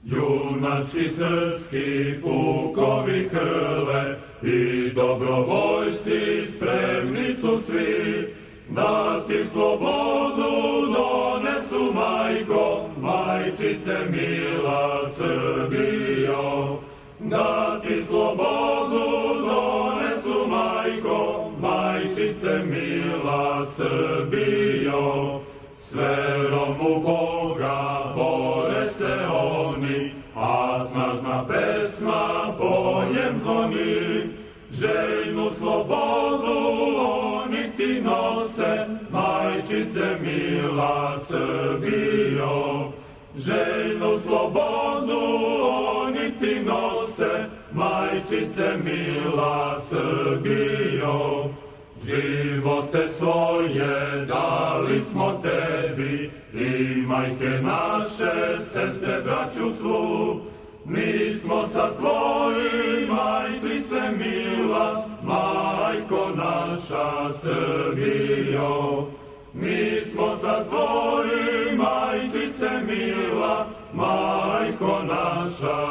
Junački srpski pukovi hrle i dobrovoljci spremni su svi, da ti slobodu donesu, majko, majčice mila Srbijo. Da ti slobodu donesu, majko, majčice mila Srbijo. S verom u Boga bore se oni, a snažna pesma po njem zvoni. Željnu slobodu oni ti nose, majčice mila Srbijo. Željnu slobodu oni ti nose, majčice mila Srbijo. Živote svoje dali smo tebi i majke naše, sestre, braću svu. Mi smo sa tvojim, majčice mila, majko naša Srbijo. Mi smo sa tvojim, majčice mila, majko naša